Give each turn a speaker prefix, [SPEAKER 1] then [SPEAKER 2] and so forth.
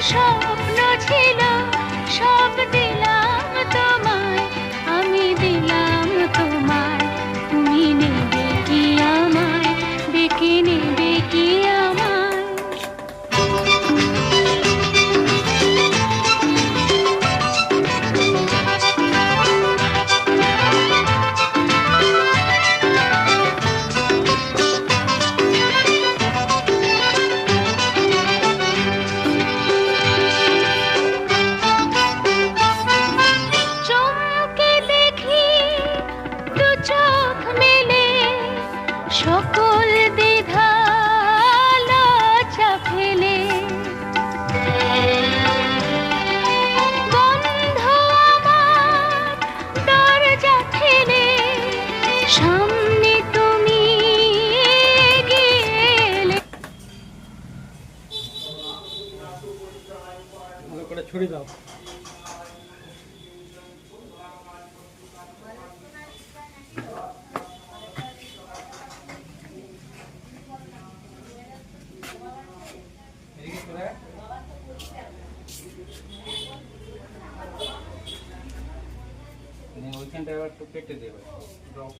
[SPEAKER 1] স্বপ্ন ছিল সব দিলাম তোমায়, আমি দিলাম তোমায়। তুমি নেবে কি আমায়, ডেকে নেবে কি আমায়? সকল দ্বিধা লজ্জা ফেলে বন্ধ আমার দরজা ঠেলে সামনে তুমি গেলে।
[SPEAKER 2] ভালো করে ছুরি দাও। ওইখানটা এবার একটু কেটে দেবে।